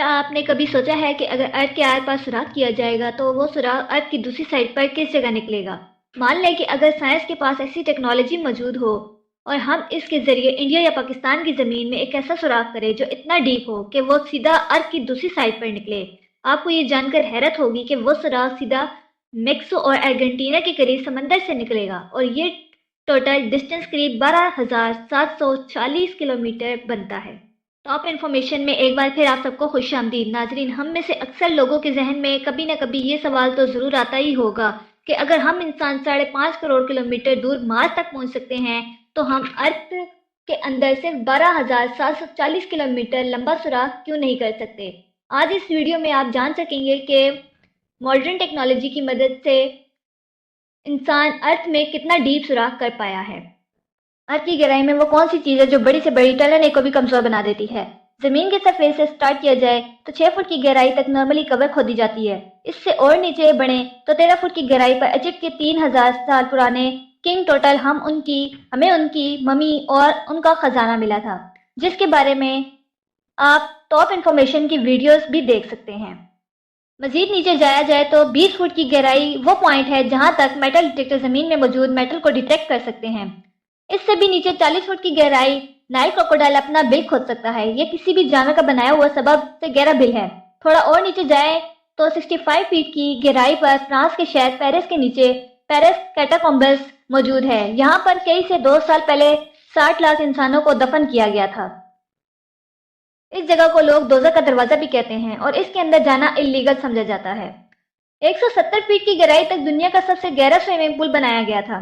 کیا آپ نے کبھی سوچا ہے کہ اگر ارتھ کے آر پار سوراخ کیا جائے گا تو وہ سوراخ ارتھ کی دوسری سائڈ پر کس جگہ نکلے گا؟ مان لیں کہ اگر سائنس کے پاس ایسی ٹیکنالوجی موجود ہو اور ہم اس کے ذریعے انڈیا یا پاکستان کی زمین میں ایک ایسا سوراخ کریں جو اتنا ڈیپ ہو کہ وہ سیدھا ارتھ کی دوسری سائڈ پر نکلے، آپ کو یہ جان کر حیرت ہوگی کہ وہ سوراخ سیدھا میکسیکو اور ارجنٹینا کے قریب سمندر سے نکلے گا اور یہ ٹوٹل ڈسٹینس قریب 12,740 کلومیٹر بنتا ہے۔ ٹاپ انفارمیشن میں ایک بار پھر آپ سب کو خوش آمدید۔ ناظرین، ہم میں سے اکثر لوگوں کے ذہن میں کبھی نہ کبھی یہ سوال تو ضرور آتا ہی ہوگا کہ اگر ہم انسان 5.5 کروڑ کلومیٹر دور مارس تک پہنچ سکتے ہیں تو ہم ارتھ کے اندر صرف 12,740 کلومیٹر لمبا سوراخ کیوں نہیں کر سکتے؟ آج اس ویڈیو میں آپ جان سکیں گے کہ ماڈرن ٹیکنالوجی کی مدد سے انسان ارتھ میں کتنا ڈیپ سوراخ کر پایا ہے۔ ارتھ کی گہرائی میں وہ کون سی چیز ہے جو بڑی سے بڑی ٹنل کو بھی کمزور بنا دیتی ہے؟ زمین کے سرفیس سے سٹارٹ کیا جائے تو 6 فٹ کی گہرائی تک نارملی قبر کھودی جاتی ہے۔ اس سے اور نیچے بڑھیں تو 13 فٹ کی گہرائی پر ایجپٹ کے 3000 سال پرانے کنگ ٹوٹل ہمیں ان کی ممی اور ان کا خزانہ ملا تھا، جس کے بارے میں آپ ٹاپ انفارمیشن کی ویڈیوز بھی دیکھ سکتے ہیں۔ مزید نیچے جایا جائے تو 20 فٹ کی گہرائی وہ پوائنٹ ہے جہاں تک میٹل ڈیٹیکٹر زمین میں موجود میٹل کو ڈیٹیکٹ کر سکتے ہیں۔ اس سے بھی نیچے 40 فٹ کی گہرائی نائل کروکوڈائل اپنا بل کھود سکتا ہے۔ یہ کسی بھی جانور کا بنایا ہوا سبب سے گہرا بل ہے۔ تھوڑا اور نیچے جائے تو 65 فٹ کی گہرائی پر فرانس کے شہر پیرس کے نیچے پیرس کیٹاکومبس موجود ہے۔ یہاں پر کئی سے 2 سال پہلے 60 لاکھ انسانوں کو دفن کیا گیا تھا۔ اس جگہ کو لوگ دوزخ کا دروازہ بھی کہتے ہیں اور اس کے اندر جانا اللیگل سمجھا جاتا ہے۔ 170 فٹ کی گہرائی تک دنیا کا سب سے گہرا سوئمنگ پول بنایا گیا تھا۔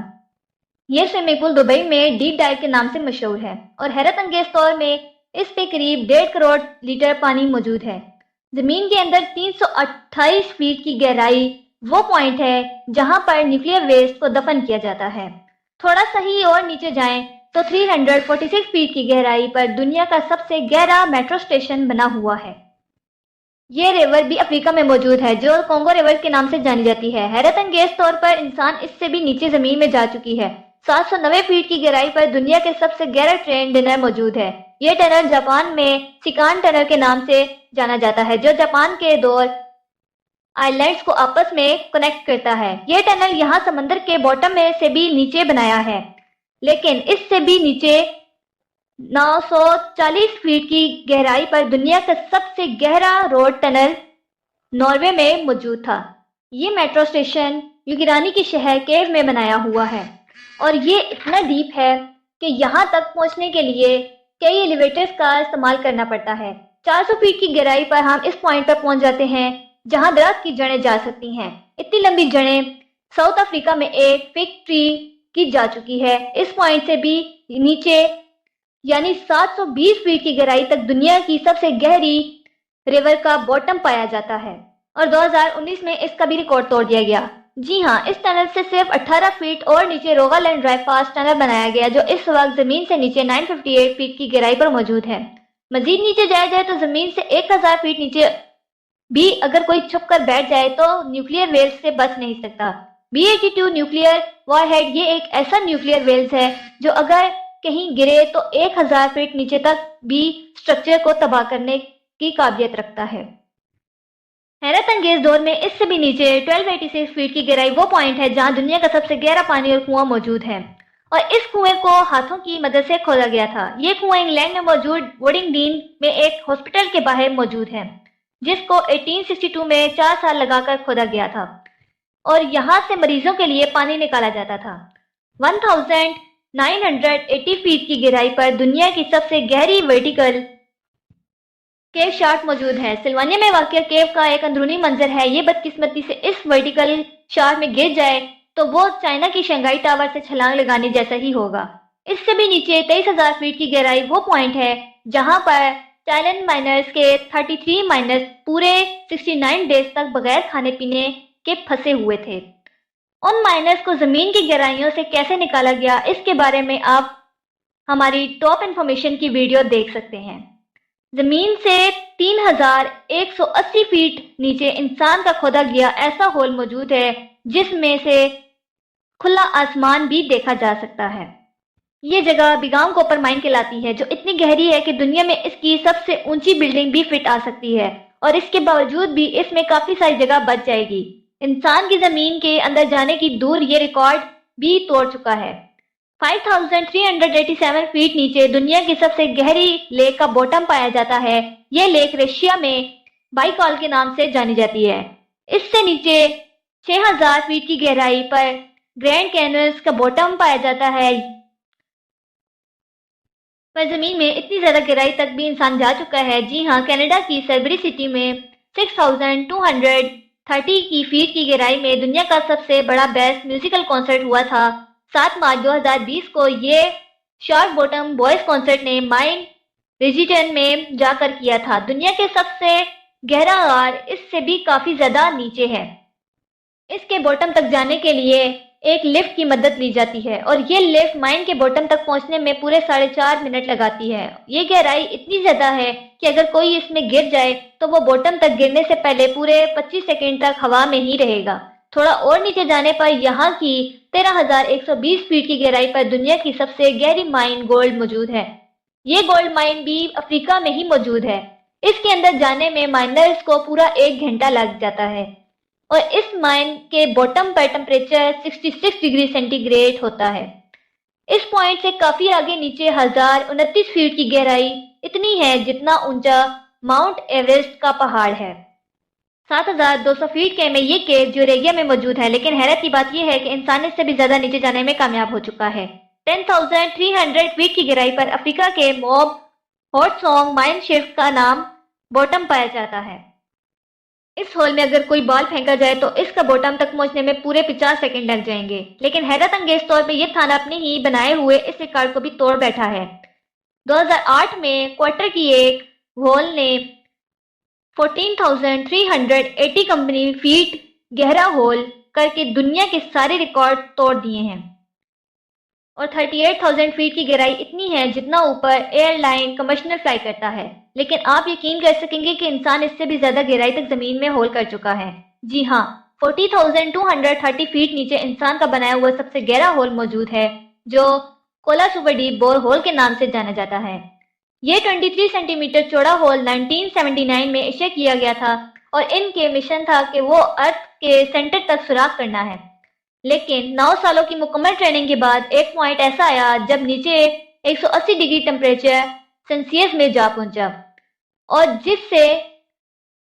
یہ سوئمنگ پول دبئی میں ڈیپ ڈائیو کے نام سے مشہور ہے اور حیرت انگیز طور میں اس پہ قریب 1.5 کروڑ لیٹر پانی موجود ہے۔ زمین کے اندر 328 فٹ کی گہرائی وہ پوائنٹ ہے جہاں پر نیوکلیئر ویسٹ کو دفن کیا جاتا ہے۔ تھوڑا سا ہی اور نیچے جائیں تو 346 فٹ کی گہرائی پر دنیا کا سب سے گہرا میٹرو اسٹیشن بنا ہوا ہے۔ یہ ریور بھی افریقہ میں موجود ہے جو کونگو ریور کے نام سے جانی جاتی ہے۔ حیرت انگیز طور پر انسان اس سے بھی نیچے زمین میں جا چکی ہے۔ 790 فٹ کی گہرائی پر دنیا کے سب سے گہرا ٹرین ٹنل موجود ہے۔ یہ ٹنل جاپان میں سیکان ٹنل کے نام سے جانا جاتا ہے جو جاپان کے دور آئی لینڈز کو آپس میں کنیکٹ کرتا ہے۔ یہ ٹنل یہاں سمندر کے باٹم میں سے بھی نیچے بنایا ہے، لیکن اس سے بھی نیچے 940 فٹ کی گہرائی پر دنیا کا سب سے گہرا روڈ ٹنل ناروے میں موجود تھا۔ یہ میٹرو اسٹیشن یوگیرانی کے شہر کیو میں بنایا ہوا ہے اور یہ اتنا ڈیپ ہے کہ یہاں تک پہنچنے کے لیے کئی ایلیویٹرز کا استعمال کرنا پڑتا ہے۔ 400 فٹ کی گہرائی پر ہم اس پوائنٹ پر پہنچ جاتے ہیں جہاں درخت کی جڑیں جا سکتی ہیں۔ اتنی لمبی جڑیں ساؤتھ افریقہ میں ایک فگ ٹری کی جا چکی ہے۔ اس پوائنٹ سے بھی نیچے یعنی 720 فٹ کی گہرائی تک دنیا کی سب سے گہری ریور کا باٹم پایا جاتا ہے اور 2019 میں اس کا بھی ریکارڈ توڑ دیا گیا۔ جی ہاں، اس ٹنل سے صرف 18 فٹ اور نیچے روگالینڈ ڈرائی فاسٹ ٹنل بنایا گیا جو اس وقت زمین سے نیچے 958 فٹ کی گہرائی پر موجود ہے۔ مزید نیچے جایا جائے تو زمین سے 1000 فٹ نیچے بھی اگر کوئی چھپ کر بیٹھ جائے تو نیوکلیئر ویلز سے بچ نہیں سکتا۔ B-82 نیوکلیئر وار ہیڈ یہ ایک ایسا نیوکلیئر ویلز ہے جو اگر کہیں گرے تو 1000 فٹ نیچے تک بھی سٹرکچر کو تباہ کرنے کی قابلیت رکھتا ہے۔ حیرت انگیز دور میں اس سے بھی نیچے 1286 فٹ کی گہرائی وہ پوائنٹ ہے جہاں دنیا کا سب سے گہرا پانی اور کنواں موجود ہے اور اس کنویں کو ہاتھوں کی مدد سے کھودا گیا تھا۔ یہ کنواں انگلینڈ میں موجود ووڈنگڈین میں ایک ہاسپٹل کے باہر موجود ہے جس کو 1862 میں 4 سال لگا کر کھودا گیا تھا اور یہاں سے مریضوں کے لیے پانی نکالا جاتا تھا۔ 1980 فٹ کی گہرائی پر دنیا کی سب سے گہری ورٹیکل کیو شافٹ موجود ہے۔ سلوانیہ میں واقع کیو کا ایک اندرونی منظر ہے۔ یہ بدقسمتی سے اس ورٹیکل شافٹ میں گر جائے تو وہ چائنا کی شنگھائی ٹاور سے چھلانگ لگانے جیسا ہی ہوگا۔ اس سے بھی نیچے 23,000 فٹ کی گہرائی وہ پوائنٹ ہے جہاں پر تھائیلینڈ مائنرز کے 33 مائنرز پورے 69 ڈیز تک بغیر کھانے پینے کے پھنسے ہوئے تھے۔ ان مائنرز کو زمین کی گہرائیوں سے کیسے نکالا گیا اس کے بارے میں آپ ہماری ٹاپ انفارمیشن کی ویڈیو دیکھ سکتے ہیں۔ زمین سے 3180 فٹ نیچے انسان کا کھودا گیا ایسا ہول موجود ہے جس میں سے کھلا آسمان بھی دیکھا جا سکتا ہے۔ یہ جگہ بیگام کوپر مائن کہلاتی ہے جو اتنی گہری ہے کہ دنیا میں اس کی سب سے اونچی بلڈنگ بھی فٹ آ سکتی ہے اور اس کے باوجود بھی اس میں کافی ساری جگہ بچ جائے گی۔ انسان کی زمین کے اندر جانے کی دور یہ ریکارڈ بھی توڑ چکا ہے۔ 5387 فیٹ نیچے دنیا کی سب سے گہری لیک کا باٹم پایا جاتا ہے۔ یہ لیک رشیا میں بائیکال کے نام سے جانی جاتی ہے۔ اس سے نیچے 6000 فیٹ کی گہرائی پر گرینڈ کینیونز کا باٹم پایا جاتا ہے۔ پر زمین میں اتنی زیادہ گہرائی تک بھی انسان جا چکا ہے۔ جی ہاں، کینیڈا کی سلبری سٹی میں 6230 کی فیٹ کی گہرائی میں دنیا کا سب سے بڑا بیسٹ میوزیکل کانسرٹ ہوا تھا۔ 7 مارچ 2020 کو یہ شارک باٹم بوائز کانسرٹ نے مائن ریجیٹن میں جا کر کیا تھا۔ دنیا کے سب سے گہرا غار اس سے بھی کافی زیادہ نیچے ہے۔ اس کے باٹم تک جانے کے لیے ایک لفٹ کی مدد لی جاتی ہے اور یہ لفٹ مائن کے باٹم تک پہنچنے میں پورے 4.5 منٹ لگاتی ہے۔ یہ گہرائی اتنی زیادہ ہے کہ اگر کوئی اس میں گر جائے تو وہ باٹم تک گرنے سے پہلے پورے 25 سیکنڈ تک ہوا میں ہی رہے گا۔ تھوڑا اور نیچے جانے پر یہاں کی 13120 فیٹ کی گہرائی پر دنیا کی سب سے گہری مائن گولڈ موجود ہے۔ یہ گولڈ مائن بھی افریقہ میں ہی موجود ہے۔ اس کے اندر جانے میں مائنرز کو پورا 1 گھنٹہ لگ جاتا ہے اور اس مائن کے باٹم پر ٹمپریچر 66 ڈگری سینٹی گریڈ ہوتا ہے۔ اس پوائنٹ سے کافی آگے نیچے 1029 فیٹ کی گہرائی اتنی ہے جتنا اونچا ماؤنٹ ایوریسٹ کا پہاڑ ہے۔ 7200 فیٹ کے میں یہ کیو جوریگیا میں موجود ہے، لیکن حیرت کی بات یہ ہے کہ انسان اس سے بھی زیادہ نیچے جانے میں کامیاب ہو چکا ہے۔ 10300 فیٹ کی گہرائی پر افریقہ کے موب ہاٹ سانگ مائن شیفٹ کا نام باٹم پایا جاتا ہے۔ اس ہول میں اگر کوئی بال پھینکا جائے تو اس کا باٹم تک پہنچنے میں پورے 50 سیکنڈ لگ جائیں گے، لیکن حیرت انگیز طور پہ یہ تھانہ اپنے ہی بنائے ہوئے اس ریکارڈ کو بھی توڑ بیٹھا ہے۔ 2008 میں کوارٹر کی ایک ہول نے 14380 کمپنی فیٹ گہرا ہول کر کے دنیا کے سارے ریکارڈ توڑ دیے ہیں اور 38,000 فیٹ کی گہرائی اتنی ہے جتنا اوپر ایئر لائن کمرشل فلائی کرتا ہے۔ لیکن آپ یقین کر سکیں گے کہ انسان اس سے بھی زیادہ گہرائی تک زمین میں ہول کر چکا ہے۔ جی ہاں، 40,230 فیٹ نیچے انسان کا بنایا ہوا سب سے گہرا ہول موجود ہے جو کولا سپر ڈیپ بور ہول کے نام سے جانا جاتا ہے۔ یہ 23 سینٹی میٹر چوڑا ہول 1979 میں ایشیا کیا گیا تھا اور ان کے مشن تھا کہ وہ ارتھ کے سینٹر تک سوراخ کرنا ہے۔ لیکن 9 سالوں کی مکمل ٹریننگ کے بعد ایک پوائنٹ ایسا آیا جب نیچے 180 ڈگری ٹمپریچر سیلسیس میں جا پہنچا اور جس سے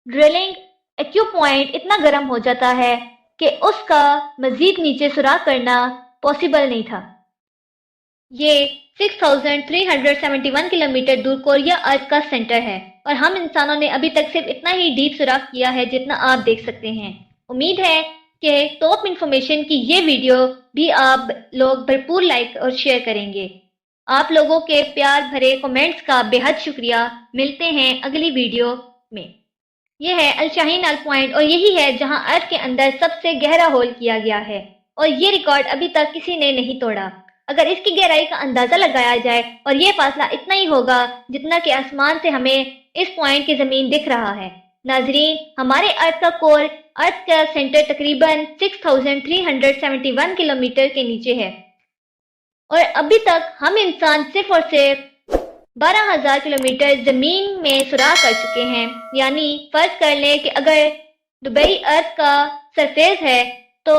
ڈرلنگ ایکیو پوائنٹ اتنا گرم ہو جاتا ہے کہ اس کا مزید نیچے سوراخ کرنا پاسبل نہیں تھا۔ یہ 6371 کلومیٹر دور کوریا ارتھ کا سینٹر ہے اور ہم انسانوں نے ابھی تک صرف اتنا ہی ڈیپ سوراخ کیا ہے جتنا آپ دیکھ سکتے ہیں۔ امید ہے کہ ٹاپ انفارمیشن کی یہ ویڈیو بھی آپ لوگ بھرپور لائک اور شیئر کریں گے۔ آپ لوگوں کے پیار بھرے کومنٹس کا بے حد شکریہ۔ ملتے ہیں اگلی ویڈیو میں۔ یہ ہے الشاہین ال پوائنٹ اور یہی ہے جہاں ارتھ کے اندر سب سے گہرا ہول کیا گیا ہے اور یہ ریکارڈ ابھی تک کسی نے نہیں توڑا۔ اگر اس کی گہرائی کا اندازہ لگایا جائے اور یہ فاصلہ اتنا ہی ہوگا جتنا کہ آسمان سے ہمیں اس پوائنٹ کی زمین دکھ رہا ہے۔ ناظرین، ہمارے ارتھ کا کور، ارتھ کا سینٹر تقریباً 6371 کلومیٹر کے نیچے ہے اور ابھی تک ہم انسان صرف اور صرف 12,000 کلومیٹر زمین میں سوراخ کر چکے ہیں۔ یعنی فرض کر لیں کہ اگر دبئی ارتھ کا سرفیس ہے تو